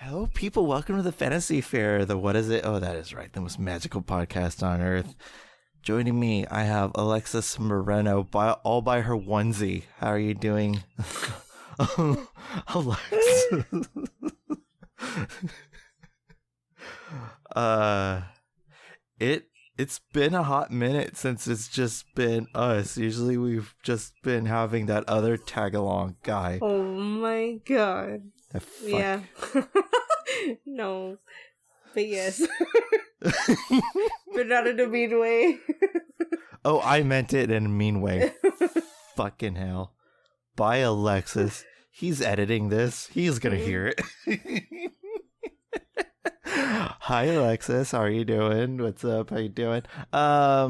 Hello, people. Welcome to the Fantasy Fair. The what is it? Oh, that is right. The most magical podcast on earth. Joining me, I have Alexys Moreno, all by her onesie. How are you doing, Alexis? It's been a hot minute since it's just been us. Usually we've just been having that other tag-along guy. Oh my god. Yeah. No. But yes. But not in a mean way. Oh, I meant it in a mean way. Fucking hell. Bye, Alexis. He's editing this. He's gonna hear it. Hi, Alexis. How are you doing? What's up? How you doing? A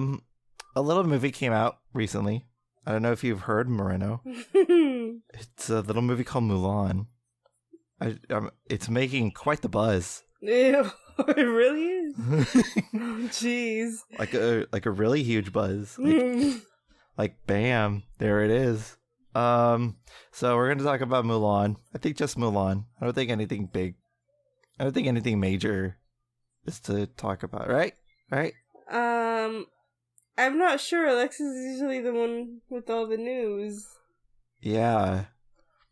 little movie came out recently. I don't know if you've heard, Moreno. It's a little movie called Mulan. It's making quite the buzz. Ew, it really is. Jeez. Like a really huge buzz. Like bam, there it is. So we're gonna talk about Mulan. I think just Mulan. I don't think anything big. I don't think anything major is to talk about, right? Right? I'm not sure. Alexis is usually the one with all the news. Yeah.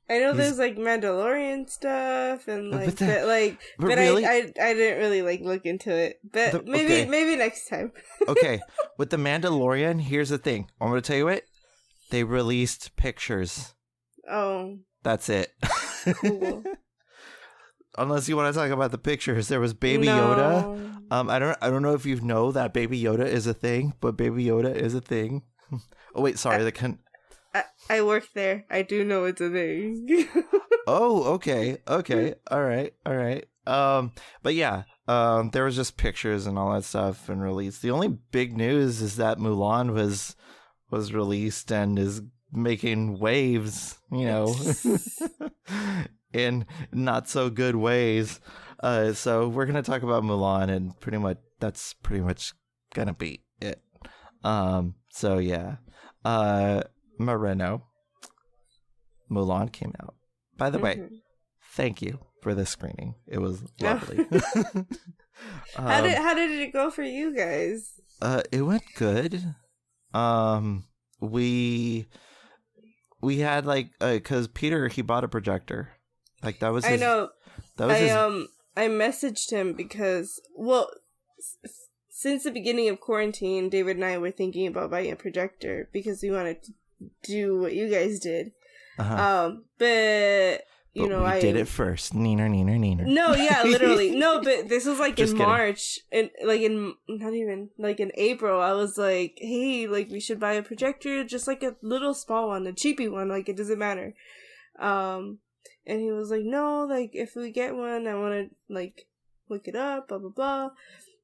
I know there's like Mandalorian stuff and like but really? I didn't really like look into it. But maybe next time. Okay. With the Mandalorian, here's the thing. I'm gonna tell you what. They released pictures. Oh. That's it. Cool. Unless you want to talk about the pictures, there was Baby Yoda. I don't know if you know that Baby Yoda is a thing, but Baby Yoda is a thing. Oh wait, sorry. I work there. I do know it's a thing. Oh, okay, all right. But yeah, there was just pictures and all that stuff and released. The only big news is that Mulan was released and is making waves. You know. In not so good ways. So we're gonna talk about Mulan, and that's pretty much gonna be it. So yeah. Moreno. Mulan came out. By the way, thank you for the screening. It was lovely. How did it go for you guys? It went good. We had because Peter, he bought a projector. Like that was his, I know. That was I messaged him because since the beginning of quarantine, David and I were thinking about buying a projector because we wanted to do what you guys did. But we did it first. Neener. No, yeah, literally. No, but this was like in March, and not even in April. I was like, hey, like we should buy a projector, just like a little small one, a cheapy one. Like it doesn't matter. And he was like, no, like, if we get one, I want to, like, look it up, blah, blah, blah.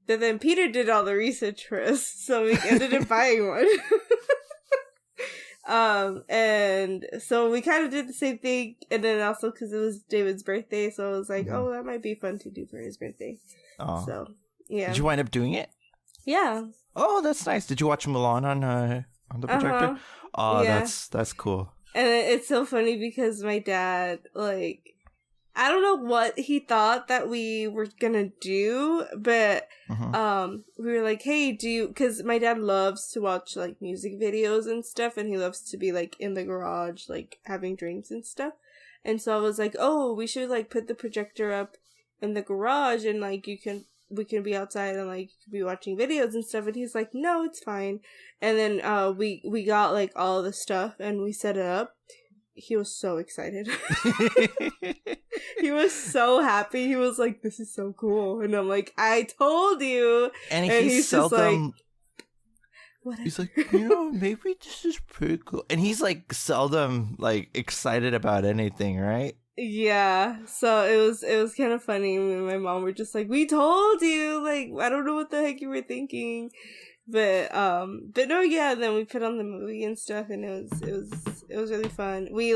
But then Peter did all the research for us, so we ended up buying one. And so we kind of did the same thing, and then also because it was David's birthday, so I was like, oh, that might be fun to do for his birthday. Oh. So, yeah. Did you wind up doing it? Yeah. Oh, that's nice. Did you watch Mulan on the projector? Oh, yeah. That's cool. And it's so funny because my dad, like, I don't know what he thought that we were gonna do, but we were like, hey, because my dad loves to watch, like, music videos and stuff, and he loves to be, like, in the garage, like, having drinks and stuff. And so I was like, oh, we should, like, put the projector up in the garage, and, like, we can be outside and, like, be watching videos and stuff. And he's like, no, it's fine. And then we got, like, all the stuff and we set it up. He was so excited. He was so happy. He was like, this is so cool. And I'm like, I told you. And he's just like, whatever. He's like, maybe this is pretty cool. And he's like seldom like excited about anything, right? Yeah, so it was kind of funny. Me and my mom were just like, we told you, like, I don't know what the heck you were thinking. But no, yeah, then we put on the movie and stuff, and it was really fun. We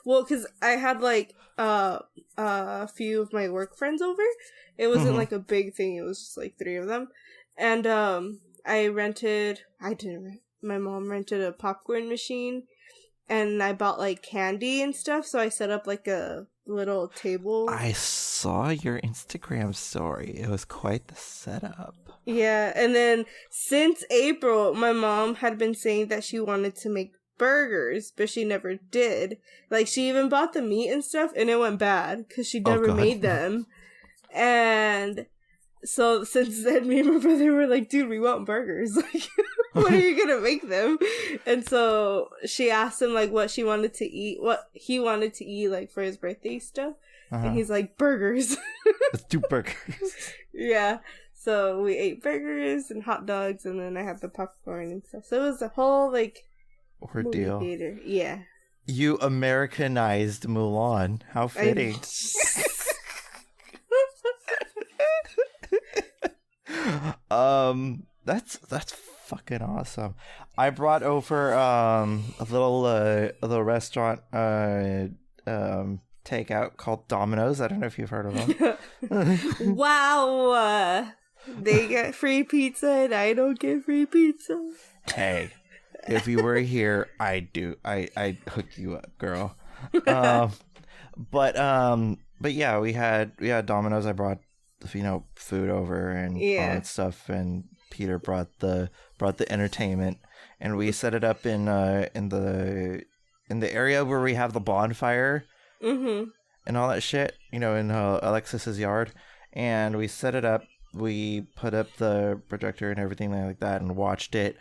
because I had like a few of my work friends over. It wasn't like a big thing. It was just like 3 of them. And my mom rented a popcorn machine. And I bought, like, candy and stuff, so I set up, like, a little table. I saw your Instagram story. It was quite the setup. Yeah, and then since April, my mom had been saying that she wanted to make burgers, but she never did. Like, she even bought the meat and stuff, and it went bad because she never made them. And so since then, me and my brother were like, dude, we want burgers. Like, when are you gonna make them? And so she asked him, like, what he wanted to eat, like, for his birthday stuff. And he's like, burgers. Let's do burgers. Yeah. So we ate burgers and hot dogs, and then I had the popcorn and stuff. So it was a whole, like, ordeal. Movie theater. Yeah. You Americanized Mulan. How fitting. That's fucking awesome. I brought over a little restaurant takeout called Domino's. I don't know if you've heard of them. Wow. They get free pizza and I don't get free pizza. Hey, if you were here, I'd hook you up, girl. But yeah, we had Domino's. I brought food over and all that stuff, and Peter brought the entertainment, and we set it up in the area where we have the bonfire and all that shit, in Alexis's yard, and we set it up. We put up the projector and everything like that and watched it.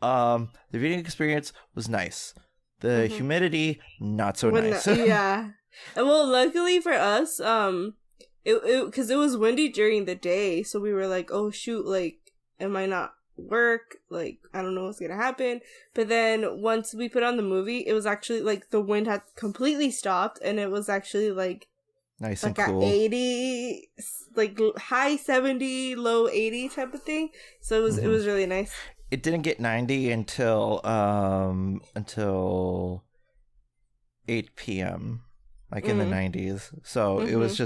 The viewing experience was nice. The humidity, not so nice. Yeah. And well, luckily for us, because it was windy during the day, so we were like, oh shoot, like, it might not work, like, I don't know what's gonna happen. But then once we put on the movie, it was actually like the wind had completely stopped, and it was actually like nice like and cool. At 80, like high 70, low 80 type of thing. So it was really nice. It didn't get 90 until 8 p.m. like in the 90s. So it was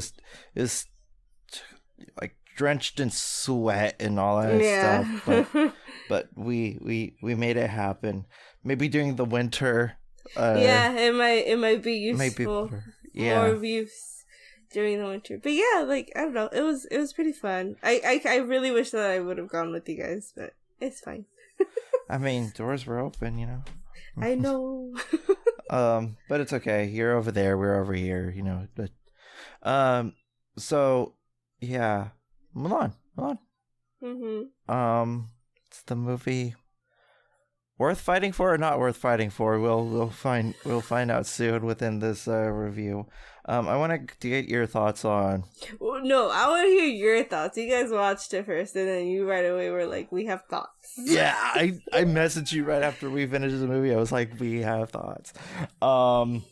like drenched in sweat and all that stuff. But we made it happen. Maybe during the winter. It might be useful. More use during the winter. But yeah, like, I don't know. It was pretty fun. I really wish that I would have gone with you guys, but it's fine. I mean, doors were open, I know. But it's okay. You're over there, we're over here, But so yeah, Mulan. It's the movie worth fighting for or not worth fighting for. We'll find out soon within this review. I want to get your thoughts on. Well, no, I want to hear your thoughts. You guys watched it first, and then you right away were like, "We have thoughts." Yeah, I messaged you right after we finished the movie. I was like, "We have thoughts." To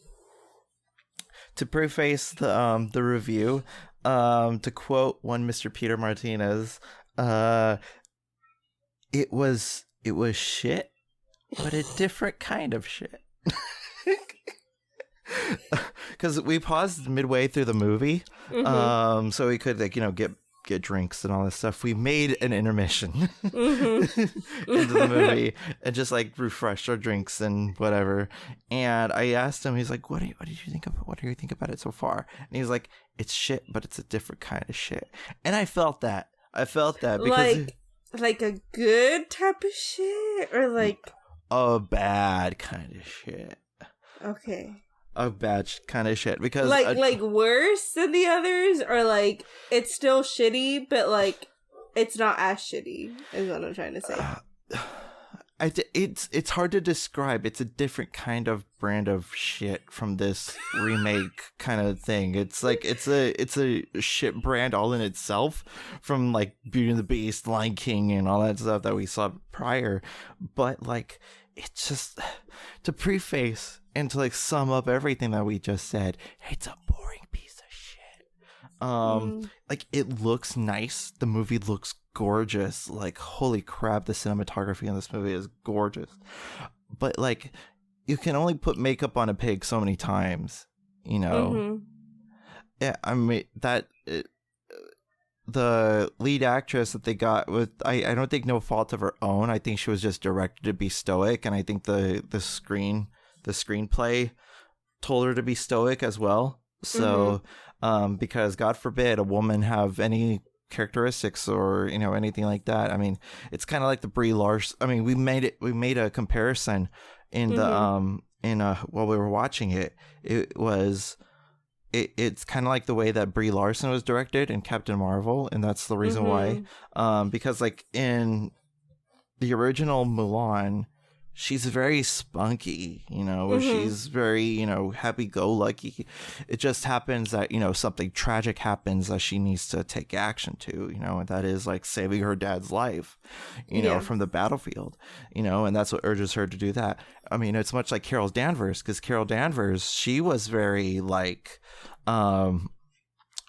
preface the review, to quote one Mr. Peter Martinez, it was shit, but a different kind of shit. Because we paused midway through the movie, so we could get drinks and all this stuff. We made an intermission into the movie and just like refreshed our drinks and whatever. And I asked him, he's like, "What did you think about? What do you think about it so far?" And he's like, "It's shit, but it's a different kind of shit." And I felt that because like a good type of shit, or like a bad kind of shit. Okay. A bad kind of shit, because like worse than the others, or like it's still shitty, but like it's not as shitty, is what I'm trying to say. It's hard to describe. It's a different kind of brand of shit from this remake kind of thing. It's like it's a shit brand all in itself, from like Beauty and the Beast, Lion King, and all that stuff that we saw prior. But like, it's just to preface and to like sum up everything that we just said. It's a boring piece of shit. Like, it looks nice. The movie looks gorgeous. Like, holy crap, the cinematography in this movie is gorgeous. But like, you can only put makeup on a pig so many times, Yeah, I mean the lead actress that they got with, I don't think no fault of her own. I think she was just directed to be stoic, and I think the screenplay told her to be stoic as well. So, because God forbid a woman have any characteristics or anything like that. I mean, it's kind of like the Brie Larson. I mean, we made a comparison in the while we were watching it. It's kind of like the way that Brie Larson was directed in Captain Marvel, and that's the reason why. Because like in the original Mulan, she's very spunky, she's very, happy-go-lucky. It just happens that, something tragic happens that she needs to take action to, and that is like saving her dad's life, from the battlefield, and that's what urges her to do that. I mean, it's much like Carol Danvers, because Carol Danvers, she was very like,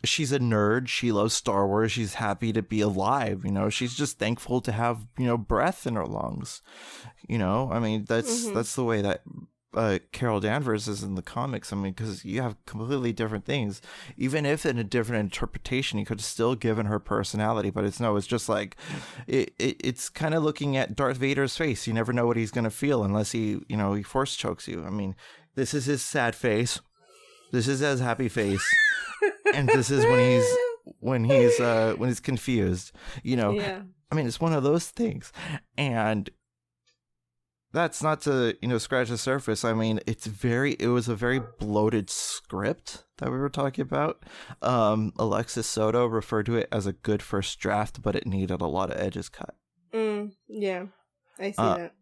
she's a nerd. She loves Star Wars. She's happy to be alive. She's just thankful to have, breath in her lungs. I mean, that's the way that Carol Danvers is in the comics. I mean, because you have completely different things. Even if in a different interpretation, you could have still given her personality, but it's just like it's kind of looking at Darth Vader's face. You never know what he's gonna feel unless he force chokes you. I mean, this is his sad face. This is his happy face. And this is when he's confused, Yeah. I mean, it's one of those things, and that's not to scratch the surface. I mean, it was a very bloated script that we were talking about. Alexis Soto referred to it as a good first draft, but it needed a lot of edges cut. Yeah, I see that.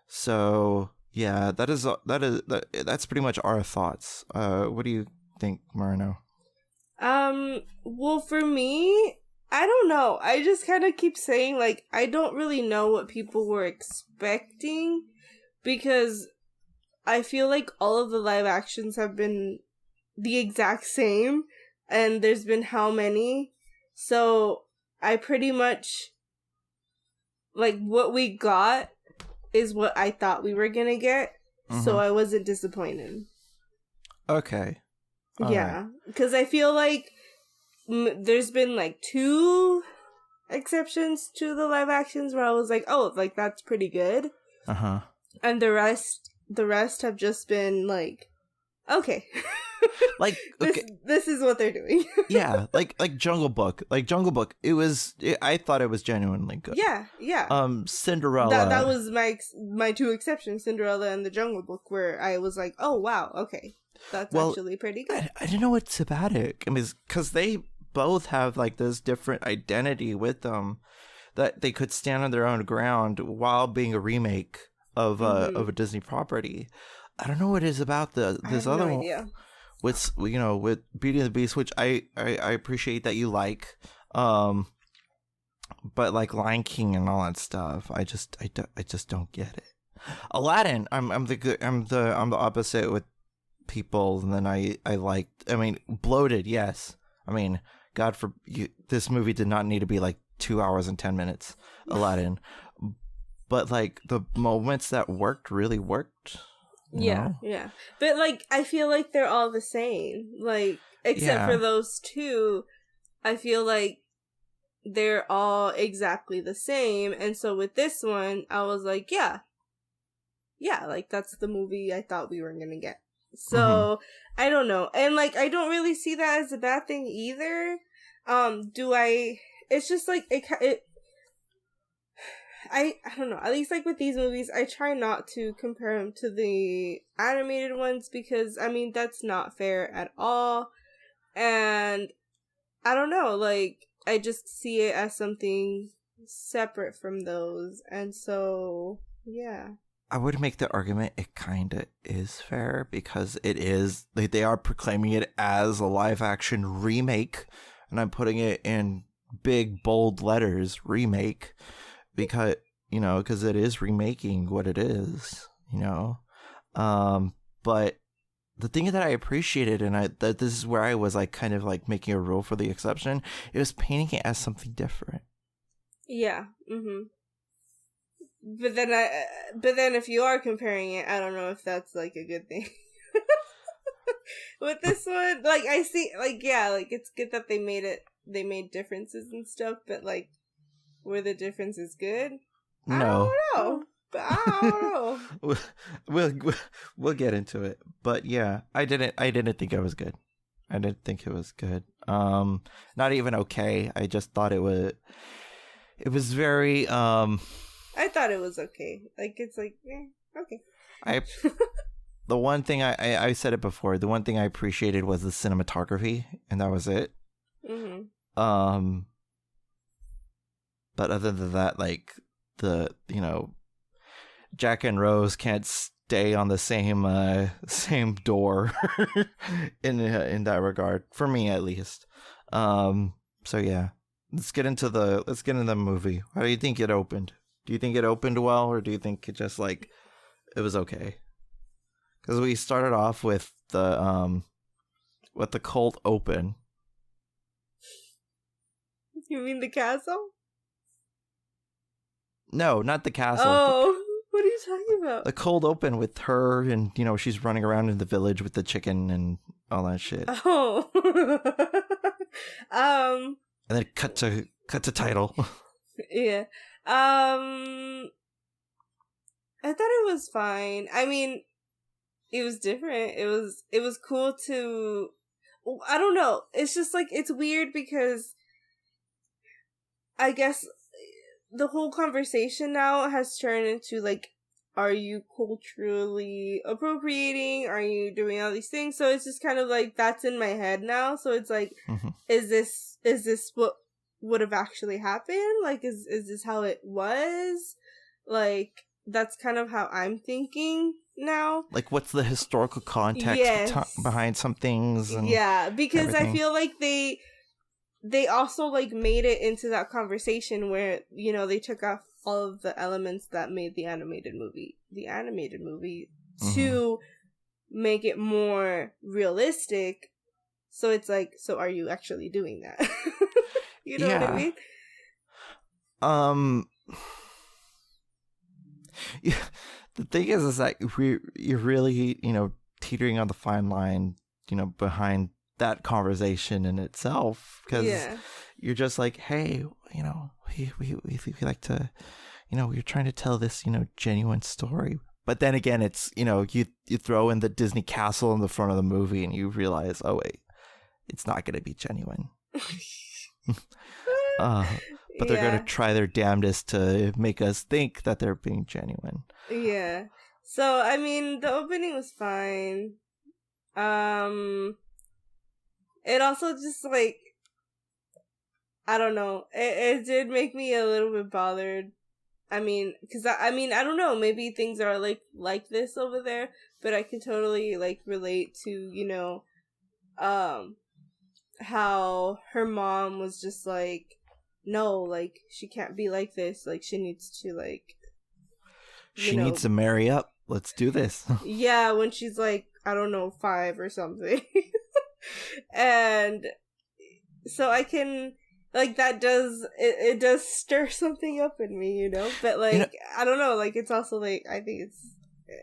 So yeah, that's pretty much our thoughts. What do you think, Moreno? Well, for me, I don't know. I just kind of keep saying, like, I don't really know what people were expecting, because I feel like all of the live actions have been the exact same, and there's been how many? So, I pretty much, like, what we got is what I thought we were gonna get, so I wasn't disappointed. Okay. Yeah, because I feel like there's been like 2 exceptions to the live actions where I was like, oh, like that's pretty good. And the rest have just been like, okay. Like, okay. This is what they're doing. Yeah, like Jungle Book. Like Jungle Book, I thought it was genuinely good. Yeah. Cinderella. That was my 2 exceptions, Cinderella and the Jungle Book, where I was like, oh wow, okay. That's actually pretty good. I don't know what's about it. I mean, because they both have like this different identity with them that they could stand on their own ground while being a remake of a Disney property. I don't know what it is about this other one. Idea. With Beauty and the Beast, which I appreciate that you like, but like Lion King and all that stuff, I just don't get it. Aladdin, I'm the opposite with people, and then I mean, bloated, yes. I mean, God for you, this movie did not need to be like 2 hours and 10 minutes, Aladdin, but like the moments that really worked. Yeah. But like, I feel like they're all the same, like, except for those 2. I feel like they're all exactly the same, and so with this one, I was like, yeah, like that's the movie I thought we were gonna get. So, I don't know. And, like, I don't really see that as a bad thing either. It's just, like, I don't know. At least, like, with these movies, I try not to compare them to the animated ones, because, I mean, that's not fair at all. And, I don't know, like, I just see it as something separate from those. And so, yeah. I would make the argument it kind of is fair, because it is, they are proclaiming it as a live action remake, and I'm putting it in big bold letters, remake, because it is remaking what it is, but the thing that I appreciated, and that this is where I was like kind of like making a rule for the exception, it was painting it as something different. Yeah. But then if you are comparing it, I don't know if that's like a good thing. With this one, like, I see, like, yeah, like, it's good that they made differences and stuff, but like, were the differences good? No. I don't know. We'll get into it, but yeah, I didn't think I was good. I didn't think it was good. Not even okay. I just thought it was very I thought it was okay. Like, it's like, okay. The one thing I said it before, the one thing I appreciated was the cinematography, and that was it. Mm-hmm. But other than that, like, Jack and Rose can't stay on the same door in that regard, for me at least. So yeah, let's get into the movie. How do you think it opened? Do you think it opened well, or do you think it just like it was okay? Because we started off with the cold open. You mean the castle? No, not the castle. Oh, what are you talking about? The cold open with her, and she's running around in the village with the chicken and all that shit. Oh. And then cut to title. Yeah. I thought it was fine. I mean, it was different. It was cool to, I don't know. It's just like, it's weird because I guess the whole conversation now has turned into like, are you culturally appropriating? Are you doing all these things? So it's just kind of like, that's in my head now. So it's like, is this what would have actually happened? Like, is this how it was? Like, that's kind of how I'm thinking now. Like, what's the historical context behind some things? And because everything. I feel like they also like made it into that conversation where they took off all of the elements that made the animated movie to make it more realistic. So it's like, so are you actually doing that? You know what I mean? Yeah. The thing is that you're really, teetering on the fine line, behind that conversation in itself, because you're just like, hey, we like to, we're trying to tell this, genuine story. But then again, it's, you throw in the Disney castle in the front of the movie and you realize, oh wait, it's not going to be genuine. But they're going to try their damnedest to make us think that they're being genuine. Yeah. So, I mean, the opening was fine. It also just, like, I don't know. It did make me a little bit bothered. I mean, because, I don't know. Maybe things are, like this over there. But I can totally, like, relate to, how her mom was just like, no, like, she can't be like this. Like, she needs to, like, she needs to marry up. Let's do this. Yeah, when she's, like, I don't know, 5 or something. And so I can, like, that does, it does stir something up in me, But, like, I don't know, like, it's also, like, I think it's,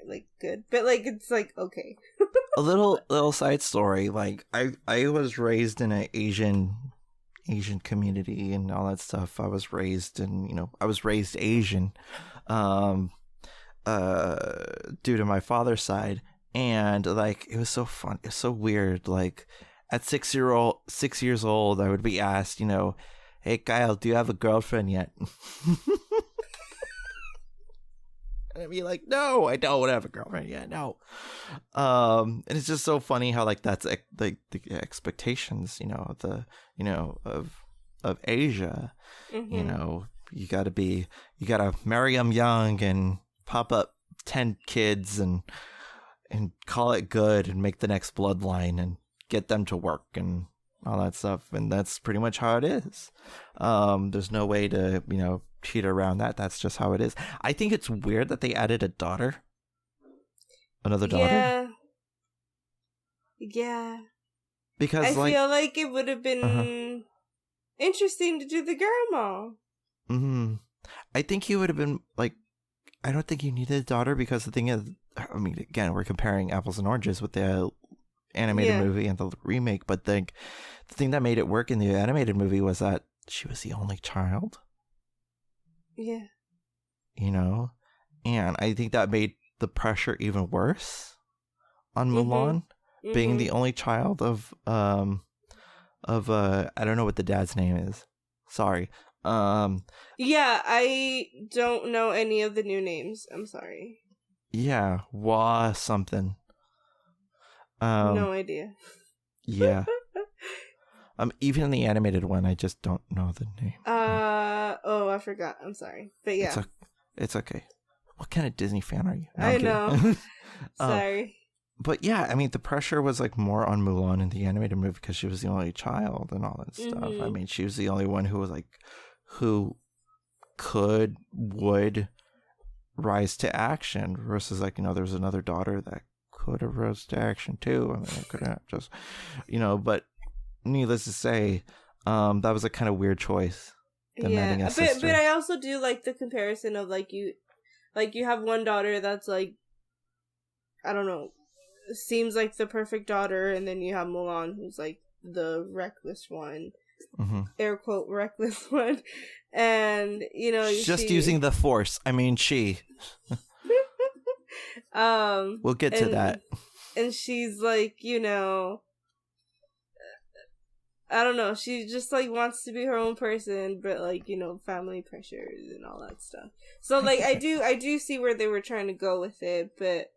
like, good. But, like, it's, like, okay. A little side story, like, I was raised in an Asian community and all that stuff. I was raised in, I was raised Asian, due to my father's side, and like it was so fun. It's so weird. Like at 6 years old, I would be asked, hey Kyle, do you have a girlfriend yet? And I'd be like, no, I don't have a girlfriend yet. No. And it's just so funny how like that's like the expectations, of Asia. Mm-hmm. You gotta marry them young and pop up 10 kids and call it good and make the next bloodline and get them to work and all that stuff. And that's pretty much how it is. There's no way to, cheat around that. That's just how it is. I think it's weird that they added another daughter. Yeah. Because I feel like it would have been interesting to do the grandma. Mm-hmm. I think he would have been like, I don't think you needed a daughter, because the thing is, I mean, again, we're comparing apples and oranges with the animated movie and the remake, but the thing that made it work in the animated movie was that she was the only child. Yeah. And I think that made the pressure even worse on Mulan, being the only child of I don't know what the dad's name is. Sorry. Yeah, I don't know any of the new names. I'm sorry. Yeah, Wah something. No idea. Yeah. Even in the animated one, I just don't know the name. Oh, I forgot. I'm sorry. But yeah. It's okay. What kind of Disney fan are you? No, I know. Sorry. But yeah, I mean, the pressure was like more on Mulan in the animated movie because she was the only child and all that stuff. I mean, she was the only one who was like, who would rise to action versus like, there was another daughter that could have rose to action too. I mean, it could have just, but needless to say, that was a kind of weird choice. Yeah, but I also do like the comparison of like you have one daughter that's like, I don't know, seems like the perfect daughter, and then you have Mulan who's like the reckless one, air quote reckless one, and just using the force. I mean, she. We'll get to that. And she's like, I don't know. She just like wants to be her own person, but like family pressures and all that stuff. So like I do see where they were trying to go with it, but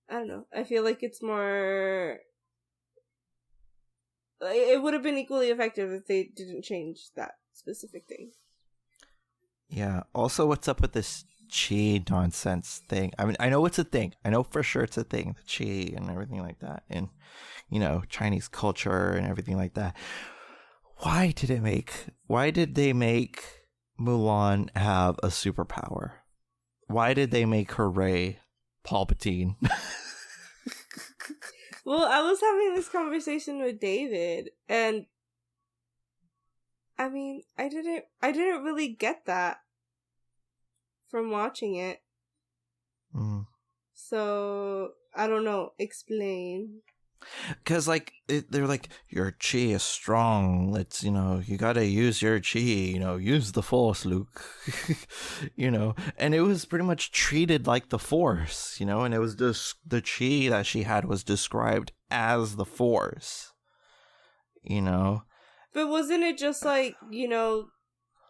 I don't know. I feel like it's more. Like, it would have been equally effective if they didn't change that specific thing. Yeah. Also, what's up with this chi nonsense thing? I mean, I know it's a thing. I know for sure it's a thing. The chi and everything like that, and Chinese culture and everything like that. Why did they make Mulan have a superpower? Why did they make her Rey Palpatine? Well, I was having this conversation with David, and I mean, I didn't really get that from watching it. So I don't know. Explain. Because they're like, your chi is strong. Let's you gotta use your chi. Use the force, Luke. And it was pretty much treated like the force. And it was just the chi that she had was described as the force. But wasn't it just like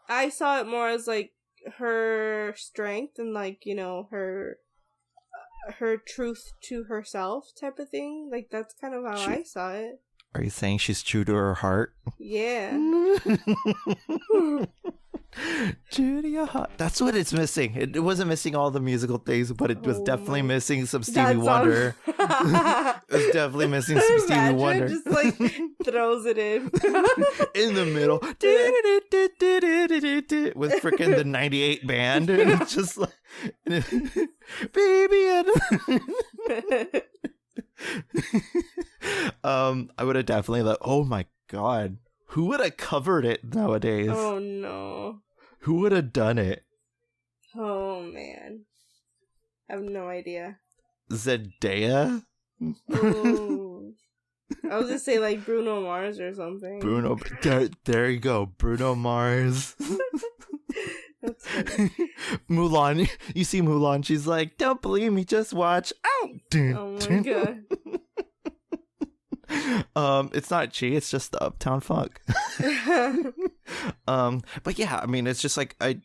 I saw it more as like her strength and like her truth to herself type of thing. Like that's kind of how I saw it. Are you saying she's true to her heart? Yeah. True to your heart. That's what it's missing. It wasn't missing all the musical things, but it was definitely missing some Stevie Wonder. It was definitely missing some Stevie Wonder. Just like throws it in the middle with freaking the 98 band, and it's just like, baby. I would have definitely like, oh my god, who would have covered it nowadays? Oh no. Who would have done it? Oh man. I have no idea. Zendaya? Oh. I was gonna say like Bruno Mars or something. There you go. Bruno Mars. That's funny. Mulan. You see Mulan, she's like, don't believe me, just watch. Oh my god. It's not chi, it's just the Uptown Funk. But yeah, I mean, it's just like I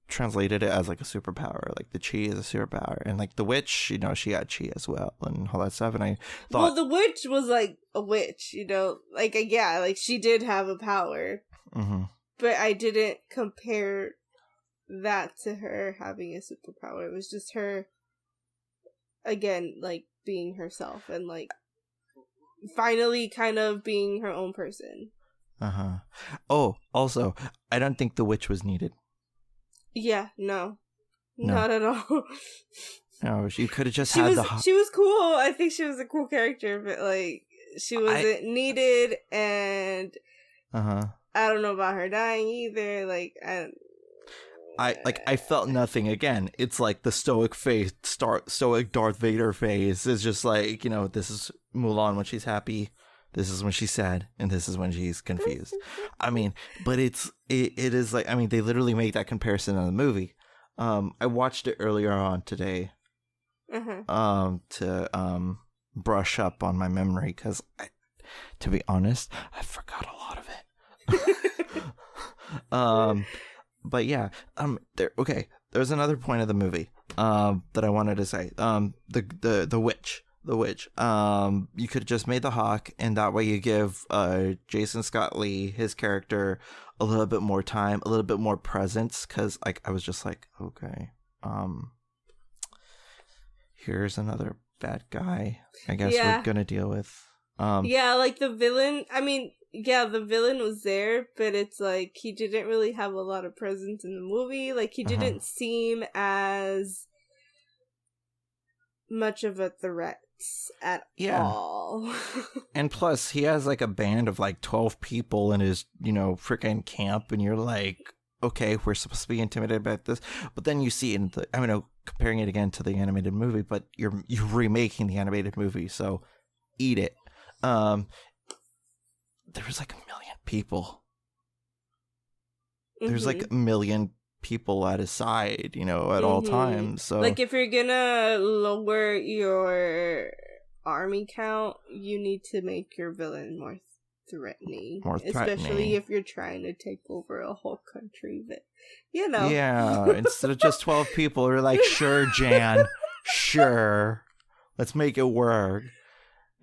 translated it as like a superpower. Like the chi is a superpower, and like the witch, she had chi as well, and all that stuff. And I thought, well, the witch was like a witch, like yeah, like she did have a power, but I didn't compare that to her having a superpower. It was just her, again, like being herself and like finally kind of being her own person. Oh, also, I don't think the witch was needed. Yeah, no. Not at all. No, she could have just she was cool. I think she was a cool character, but like she wasn't needed, and I don't know about her dying either. Like I felt nothing. Again, it's like the stoic face, stoic Darth Vader face is just like, this is Mulan when she's happy, this is when she's sad, and this is when she's confused. I mean, but it is like, I mean, they literally make that comparison in the movie. I watched it earlier on today. To brush up on my memory because, to be honest, I forgot a lot of it. But yeah, there's another point of the movie that I wanted to say. The witch. You could have just made the Hawk, and that way you give Jason Scott Lee, his character, a little bit more time, a little bit more presence, because I was just like, okay, here's another bad guy I guess we're gonna deal with. Like the villain, I mean, the villain was there, but it's like he didn't really have a lot of presence in the movie. Like he didn't seem as much of a threat at all. And plus he has like a band of like 12 people in his, freaking camp, and you're like, okay, we're supposed to be intimidated by this, but then you see in the, I don't know, comparing it again to the animated movie, but you're remaking the animated movie, so eat it. There was like 1 million people. There's like 1 million people at his side, at all times. So like if you're gonna lower your army count, you need to make your villain more threatening. Especially if you're trying to take over a whole country. But yeah, instead of just 12 people, we're like, sure, Jan, sure, let's make it work.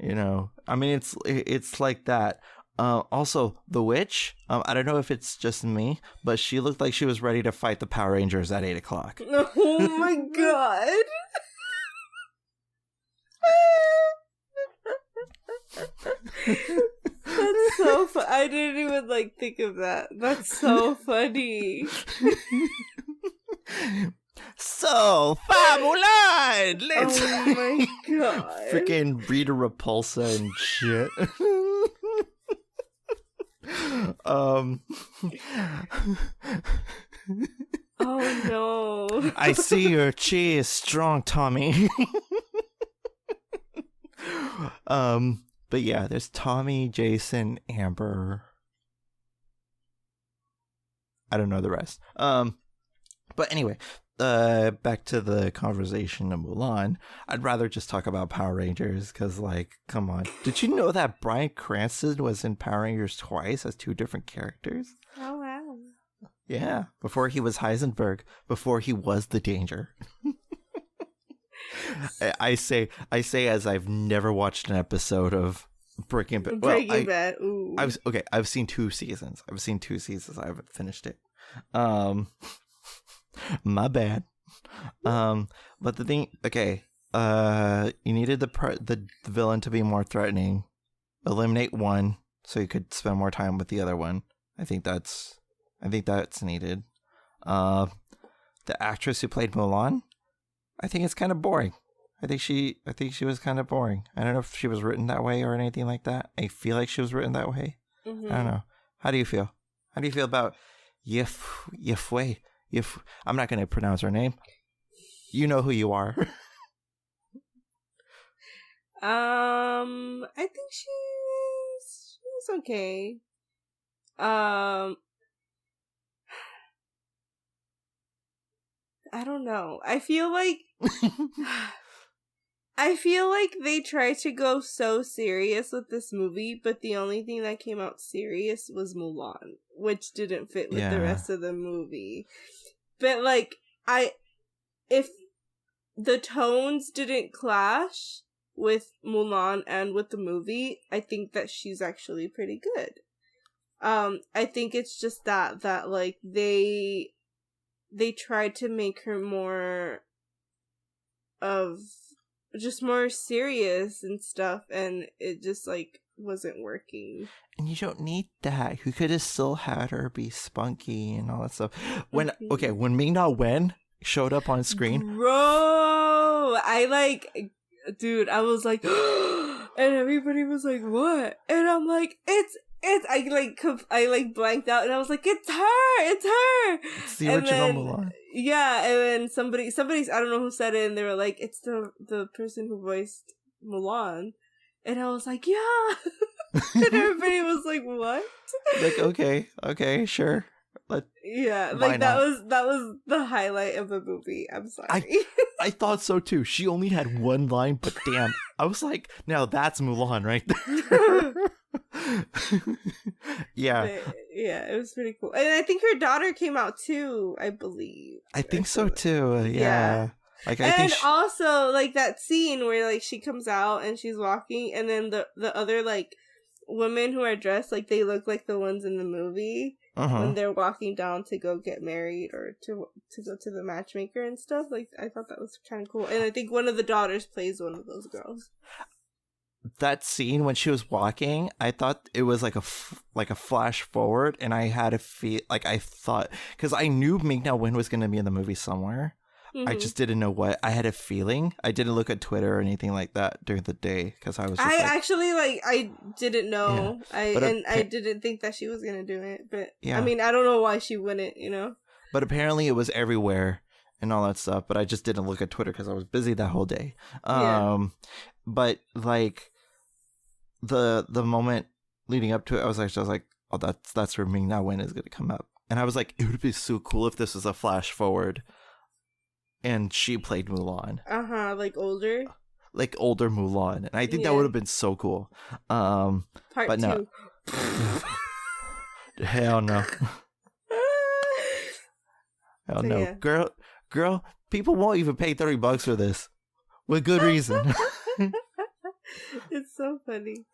I mean, it's like that. Also, the witch, I don't know if it's just me, but she looked like she was ready to fight the Power Rangers at 8 o'clock. Oh my god. That's so funny. I didn't even think of that. That's so funny. So, Mulan! Let's... Oh my god. Freaking Rita Repulsa and shit. Oh no. I see your chi is strong, Tommy. But yeah, there's Tommy, Jason, Amber. I don't know the rest. But anyway, back to the conversation of Mulan. I'd rather just talk about Power Rangers because, come on. Did you know that Bryan Cranston was in Power Rangers twice as 2 different characters? Oh, wow. Yeah, before he was Heisenberg, before he was the Danger. I say as I've never watched an episode of Breaking Bad. Bad. Ooh. I've seen 2 seasons. I haven't finished it. My bad. But the thing, you needed the villain to be more threatening. Eliminate one so you could spend more time with the other one. I think that's needed. The actress who played Mulan, I think it's kind of boring. I think she was kind of boring. I don't know if she was written that way or anything like that. I feel like she was written that way. Mm-hmm. I don't know. How do you feel? How do you feel about Yifei? I'm not going to pronounce her name. You know who you are. I think she's okay. I don't know. I feel like they tried to go so serious with this movie, but the only thing that came out serious was Mulan, which didn't fit with the rest of the movie. But if the tones didn't clash with Mulan and with the movie, I think that she's actually pretty good. I think it's just that they tried to make her more serious and stuff, and it just wasn't working. And you don't need that. You could have still had her be spunky and all that stuff. When Ming-Na Wen showed up on screen, bro, dude, I was like, and everybody was like, what? And I'm like, it's I blanked out, and I was like, it's her. It's the original Mulan. Yeah, and then somebody, I don't know who said it, and they were like, it's the person who voiced Mulan, and I was like, yeah, and everybody was like, what? Okay, sure, Yeah, why like not? that was the highlight of the movie. I'm sorry. I thought so too. She only had one line, but damn, I was like, now that's Mulan right there. Yeah. But, yeah, it was pretty cool. And I think her daughter came out too, I believe. I think so too. Yeah. Like I and think also like that scene where like she comes out and she's walking, and then the other like women who are dressed like they look like the ones in the movie when they're walking down to go get married or to go to the matchmaker and stuff. Like I thought that was kind of cool, and I think one of the daughters plays one of those girls. that scene when she was walking, I thought it was like a flash forward, and I had a feel like I thought because I knew Ming-Na Wen was going to be in the movie somewhere. I just didn't know what. I had a feeling. I didn't look at Twitter or anything like that during the day because I was. Just actually I didn't know. Yeah. I didn't think that she was gonna do it, but yeah. I mean I don't know why she wouldn't. You know. But apparently it was everywhere and all that stuff. But I just didn't look at Twitter because I was busy that whole day. But like the moment leading up to it, I was like, oh, that's where Ming-Na Wen is gonna come up, and I was like, it would be so cool if this was a flash forward. And she played Mulan. Like older? Like older Mulan. And I think that would have been so cool. Part but 2. No. Hell no. Hell no. Yeah. Girl, people won't even pay $30 for this. With good reason. It's so funny.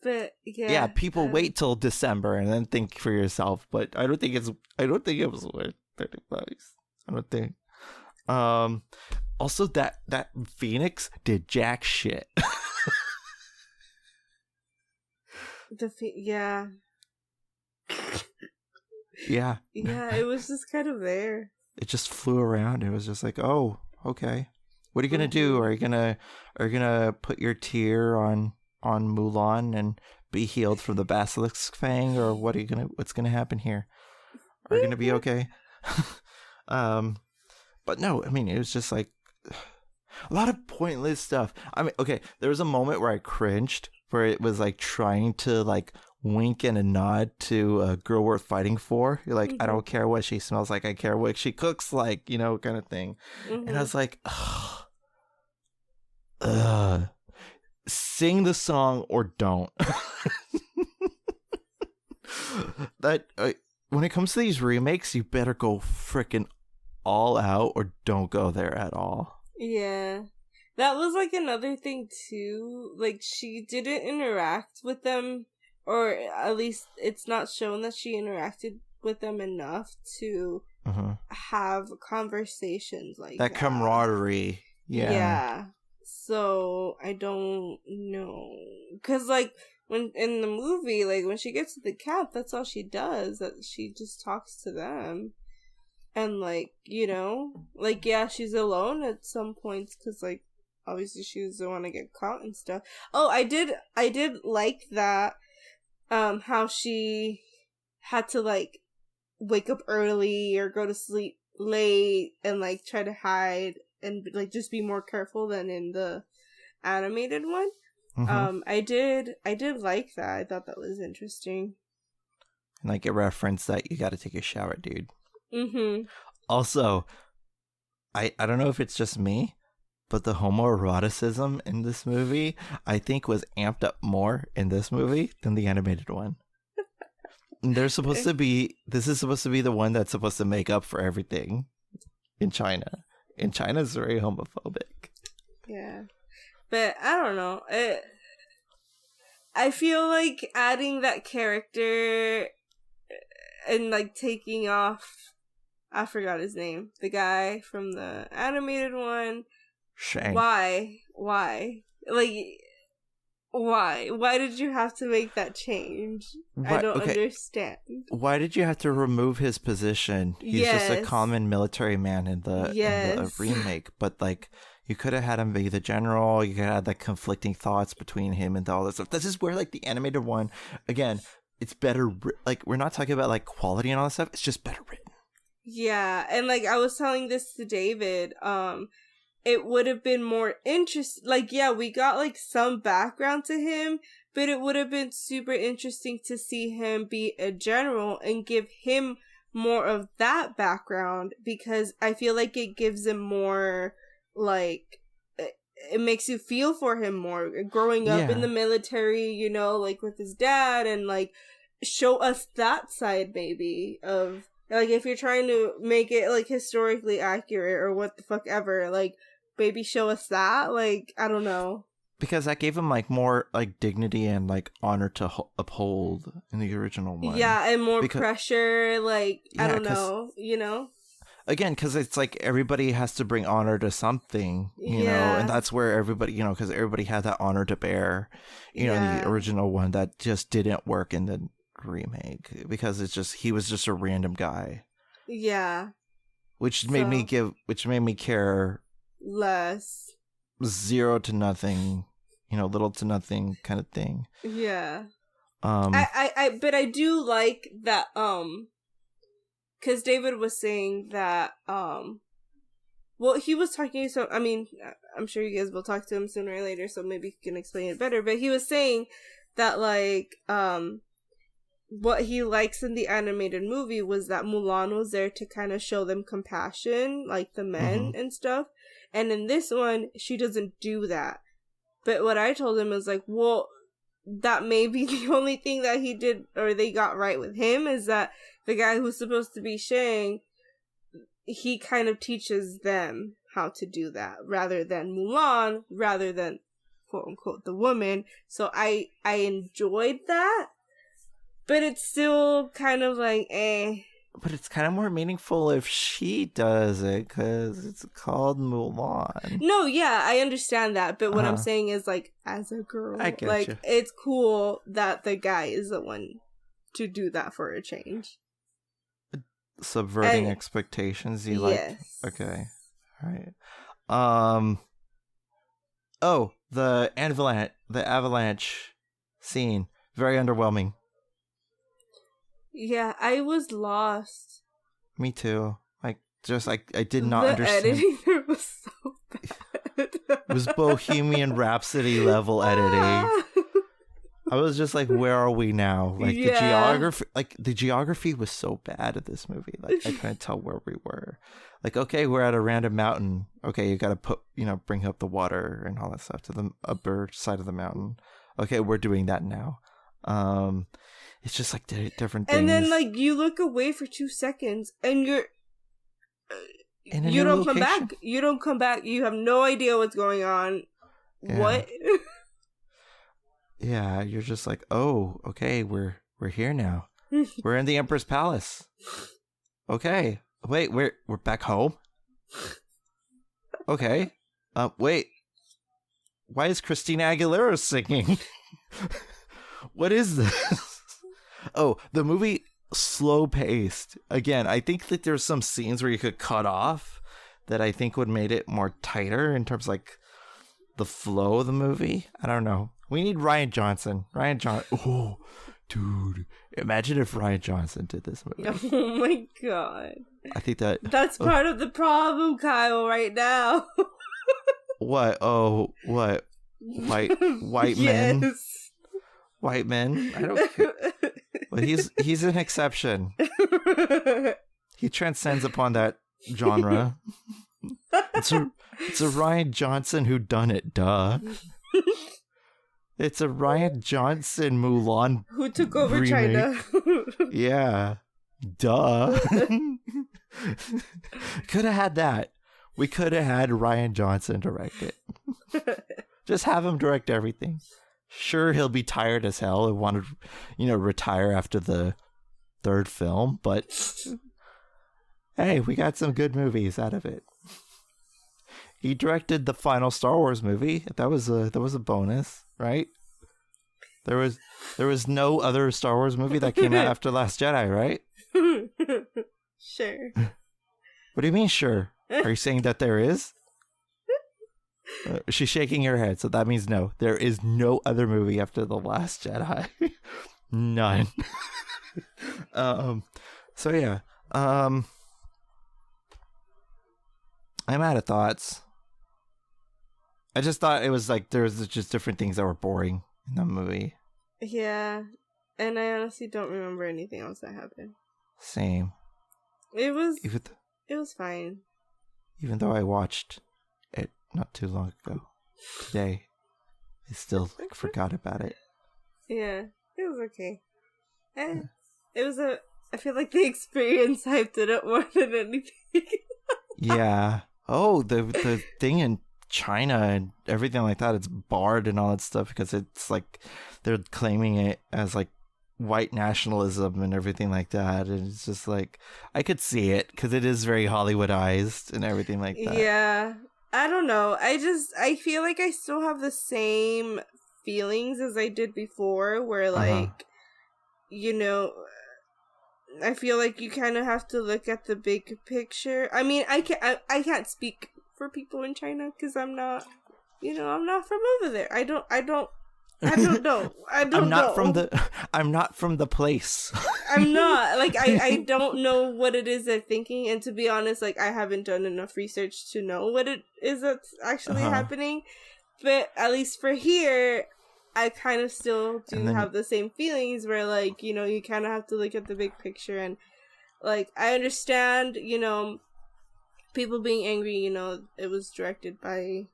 But yeah, people wait till December and then think for yourself. But I don't think it was worth $30. I don't think. Also that Phoenix did jack shit. Yeah. Yeah. Yeah, it was just kind of there. It just flew around. It was just like, oh, okay. What are you gonna do? Are you gonna put your tear on Mulan and be healed from the basilisk fang, or what's gonna happen here? Are you gonna be okay? But no, I mean, it was just like a lot of pointless stuff. I mean, okay, there was a moment where I cringed, where it was like trying to like wink and a nod to a girl worth fighting for. You're like, I don't care what she smells like, I care what she cooks like, kind of thing. And I was like, sing the song or don't. When it comes to these remakes, you better go freaking all out or don't go there at all. Yeah. That was like another thing too. Like she didn't interact with them, or at least it's not shown that she interacted with them enough to have conversations like that. Camaraderie. Yeah. So I don't know. 'Cause like when in the movie, like when she gets to the camp, that's all she does. That she just talks to them. And, like, like, yeah, she's alone at some points because, like, obviously she doesn't want to get caught and stuff. Oh, I did like that, how she had to, like, wake up early or go to sleep late and, like, try to hide and, like, just be more careful than in the animated one. I did like that. I thought that was interesting. And, like, it referenced that you gotta take a shower, dude. Also, I don't know if it's just me, but the homoeroticism in this movie, I think, was amped up more in this movie than the animated one. This is supposed to be the one that's supposed to make up for everything in China. And China's very homophobic. Yeah. But I don't know. I feel like adding that character and, like, taking off, I forgot his name. The guy from the animated one. Shang. Why? Like, why? Why did you have to make that change? I don't understand. Why did you have to remove his position? He's just a common military man in the remake. But, like, you could have had him be the general. You could have had, like, conflicting thoughts between him and all this stuff. This is where, like, the animated one, again, it's better. Like, we're not talking about, like, quality and all that stuff. It's just better written. Yeah, and, like, I was telling this to David, it would have been more interesting. Like, yeah, we got, like, some background to him, but it would have been super interesting to see him be a general and give him more of that background, because I feel like it gives him more, like, it makes you feel for him more. Growing up in the military, you know, like, with his dad, and, like, show us that side, maybe, of, like, if you're trying to make it, like, historically accurate or what the fuck ever, like, maybe show us that. Like, I don't know. Because that gave him, like, more, like, dignity and, like, honor to uphold in the original one. Yeah, and more pressure, like, I don't know, you know? Again, because it's, like, everybody has to bring honor to something, you know? And that's where everybody, you know, because everybody had that honor to bear, you know, in the original one that just didn't work in the remake. Because it's just, he was just a random guy. Yeah. Which made me care less. Zero to nothing, you know, little to nothing kind of thing. Yeah. But I do like that, because David was saying that, well, he was talking, so, I mean, I'm sure you guys will talk to him sooner or later, so maybe he can explain it better, but he was saying that, like, what he likes in the animated movie was that Mulan was there to kind of show them compassion, like the men and stuff. And in this one, she doesn't do that. But what I told him was like, well, that may be the only thing that he did, or they got right with him, is that the guy who's supposed to be Shang, he kind of teaches them how to do that, rather than Mulan, rather than, quote unquote, the woman. So I enjoyed that. But it's still kind of like, eh. But it's kind of more meaningful if she does it, because it's called Mulan. No, yeah, I understand that. But what I'm saying is, like, as a girl, I get like, you. It's cool that the guy is the one to do that for a change. Subverting expectations, you like? Yes. Okay. All right. Oh, the avalanche scene. Very underwhelming. Yeah, I was lost. Me too. Like, just like I did not understand. The editing there was so bad. It was Bohemian Rhapsody level editing. I was just like, where are we now? Like the geography was so bad of this movie. Like I couldn't tell where we were. Like, okay, we're at a random mountain. Okay, you got to bring up the water and all that stuff to the upper side of the mountain. Okay, we're doing that now. It's just like different things. And then, like, you look away for 2 seconds, and you don't come back. You don't come back. You have no idea what's going on. Yeah. What? Yeah, you're just like, oh, okay, we're here now. We're in the Emperor's Palace. Okay, wait, we're back home. Okay, wait, why is Christina Aguilera singing? What is this? Oh, the movie, slow paced. Again, I think that there's some scenes where you could cut off that I think would made it more tighter in terms of, like, the flow of the movie. I don't know. We need Rian Johnson. Oh, dude. Imagine if Rian Johnson did this movie. Oh my god. I think that's part of the problem, Kyle, right now. What? Oh, what? White men? White men? I don't care. Well, he's an exception. He transcends upon that genre. It's a Rian Johnson who done it, duh. It's a Rian Johnson Mulan who took over remake. China. Yeah. Duh. Could have had that. We could have had Rian Johnson direct it. Just have him direct everything. Sure, he'll be tired as hell and want to, retire after the third film, but hey, we got some good movies out of it. He directed the final Star Wars movie. That was a bonus, right? There was no other Star Wars movie that came out after Last Jedi, right? Sure. What do you mean, sure? Are you saying that there is? She's shaking her head, so that means no. There is no other movie after The Last Jedi. None. So yeah. I'm out of thoughts. I just thought it was like there was just different things that were boring in the movie. Yeah. And I honestly don't remember anything else that happened. Same. It was Even it was fine. even though I watched it not too long ago, today I still forgot about it. Yeah, it was okay. It was I feel like the experience hyped it up more than anything. Yeah. Oh, the thing in China and everything like that, it's barred and all that stuff because it's like they're claiming it as like white nationalism and everything like that. And it's just like, I could see it because it is very Hollywoodized and everything like that. Yeah. I don't know. I feel like I still have the same feelings as I did before, where like, you know, I feel like you kind of have to look at the big picture. I mean, I can't speak for people in China because I'm not, I'm not from over there. I don't know. I'm not from the place. I'm not. Like, I don't know what it is they're thinking. And to be honest, like, I haven't done enough research to know what it is that's actually happening. But at least for here, I kind of still do have the same feelings where, like, you kind of have to look at the big picture. And, like, I understand, people being angry, it was directed by,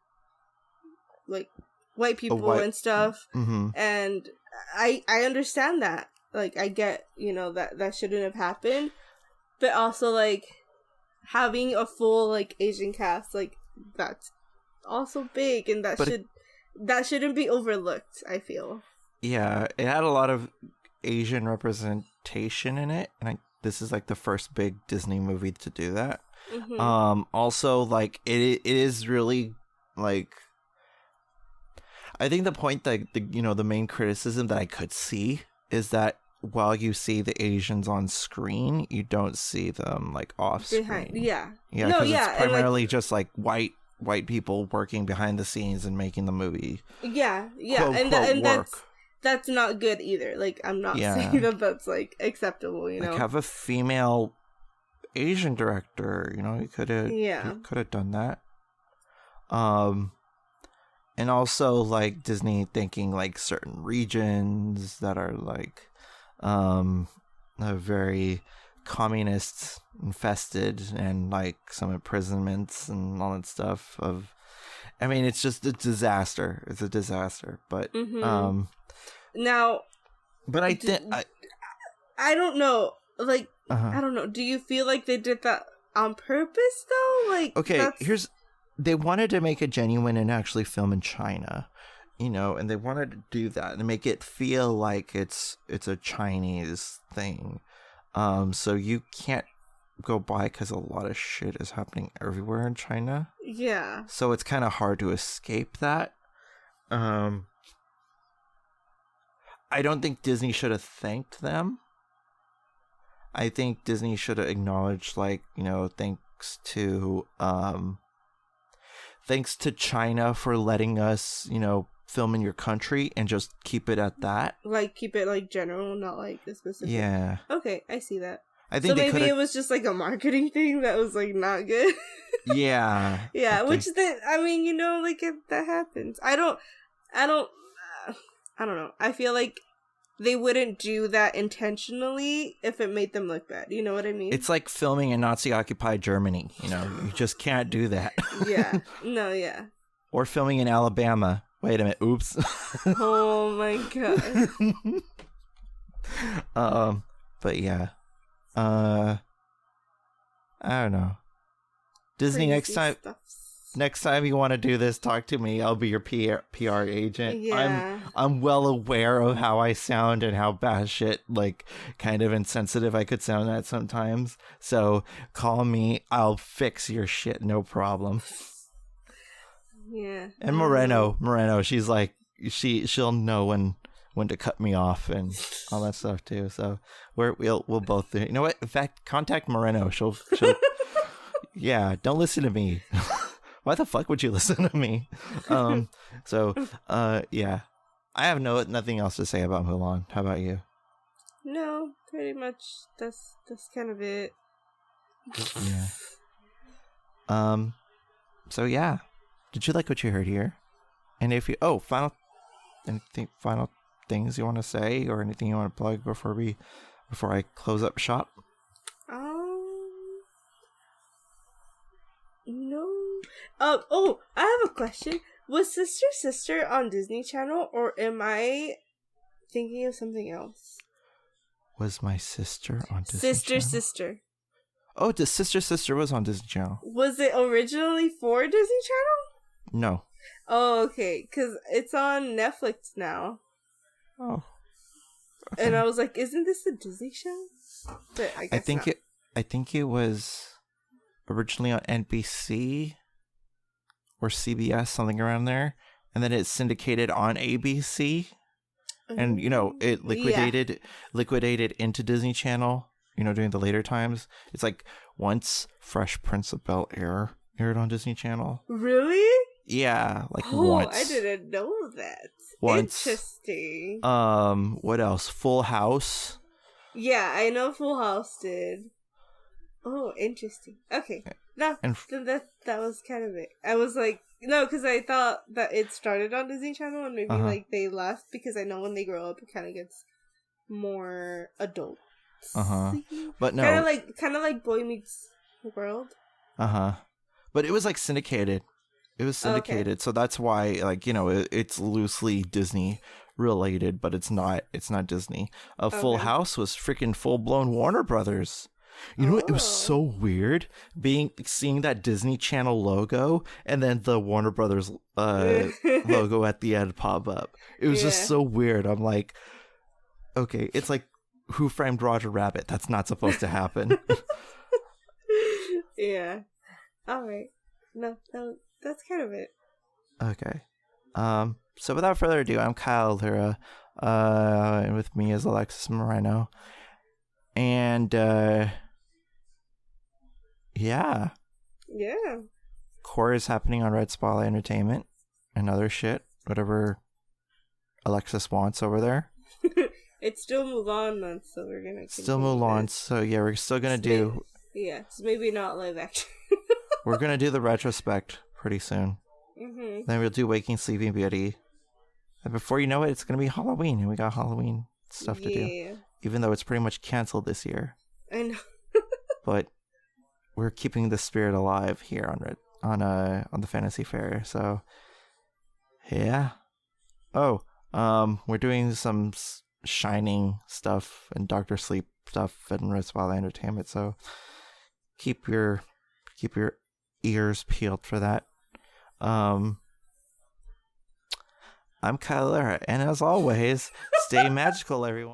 like, white people and stuff. Mm-hmm. And I understand that. Like, I get, that shouldn't have happened. But also, like, having a full, like, Asian cast, like, that's also big. And that shouldn't be overlooked, I feel. Yeah, it had a lot of Asian representation in it. And this is, like, the first big Disney movie to do that. Mm-hmm. Also, like, it is really, like... I think the point that, the main criticism that I could see is that while you see the Asians on screen, you don't see them, like, off screen. Yeah. Yeah, because it's primarily like, just, like, white people working behind the scenes and making the movie. Yeah, quote, work. That's not good either. Like, I'm not saying that that's, like, acceptable, Like, have a female Asian director, you could have done that. And also, like, Disney thinking, like, certain regions that are, like, very communist infested and, like, some imprisonments and all that stuff I mean, it's just a disaster. It's a disaster. But, now... But I don't know. Like, I don't know. Do you feel like they did that on purpose, though? Like, okay, they wanted to make it genuine and actually film in China, and they wanted to do that and make it feel like it's a Chinese thing. So you can't go by because a lot of shit is happening everywhere in China. Yeah. So it's kind of hard to escape that. I don't think Disney should have thanked them. I think Disney should have acknowledged, like, thanks to China for letting us, film in your country and just keep it at that. Like, keep it, like, general, not, like, a specific. Yeah. Okay, I see that. I think so maybe it was just, like, a marketing thing that was, like, not good. Yeah. Yeah, like, that happens. I don't know. I feel like they wouldn't do that intentionally if it made them look bad. You know what I mean? It's like filming in Nazi-occupied Germany. You just can't do that. Yeah. No, yeah. Or filming in Alabama. Wait a minute. Oops. Oh my god. But yeah. I don't know. Disney, Crazy next time you want to do this, talk to me. I'll be your PR agent. Yeah. I'm well aware of how I sound and how batshit, like, kind of insensitive I could sound at sometimes. So call me. I'll fix your shit. No problem. Yeah. And Moreno, she's like, she'll know when to cut me off and all that stuff too. So we'll both do. You know what? In fact, contact Moreno. She'll yeah. Don't listen to me. Why the fuck would you listen to me? Yeah. I have nothing else to say about Mulan. How about you? No, pretty much that's kind of it. Yeah. So yeah. Did you like what you heard here? And if you final things you want to say or anything you want to plug before I close up shop? No. Oh, I have a question. Was Sister Sister on Disney Channel, or am I thinking of something else? Was my sister on Disney Sister Channel? Sister. Oh, the Sister Sister was on Disney Channel. Was it originally for Disney Channel? No. Oh, okay. Because it's on Netflix now. Oh. Okay. And I was like, isn't this a Disney show? But I guess not. I think it was originally on NBC or CBS, something around there, and then it syndicated on ABC, and it liquidated into Disney Channel. During the later times, it's like once Fresh Prince of Bel-Air aired on Disney Channel. Really? Yeah, like once. I didn't know that. Once. Interesting. What else? Full House. Yeah, I know Full House did. Oh, interesting. Okay. No, that was kind of it. I was like, no, because I thought that it started on Disney Channel and maybe like they left, because I know when they grow up it kind of gets more adult. But no. Kind of like Boy Meets World. But it was like syndicated. It was syndicated, okay. So that's why it's loosely Disney related, but it's not Disney. Full House was freaking full blown Warner Brothers. It was so weird seeing that Disney Channel logo and then the Warner Brothers logo at the end pop up. It was just so weird. I'm like, okay, it's like Who Framed Roger Rabbit? That's not supposed to happen. Yeah. All right. No, that's kind of it. Okay. So without further ado, I'm Kyle Lira, and with me is Alexys Moreno. And yeah. Core is happening on Red Spotlight Entertainment and other shit, whatever Alexys wants over there. It's still Mulan month, so we're gonna still Mulan. So yeah, we're still gonna do. Yeah, it's maybe not live action. We're gonna do the retrospect pretty soon. Then we'll do Waking Sleeping Beauty, and before you know it, it's gonna be Halloween, and we got Halloween stuff to do. Even though it's pretty much canceled this year. I know. But we're keeping the spirit alive here on the Fantasy Fair. So yeah. Oh, we're doing some Shining stuff and Doctor Sleep stuff and Red Spotlight Entertainment. So keep your ears peeled for that. I'm Kyle Lira, and as always, stay magical, everyone.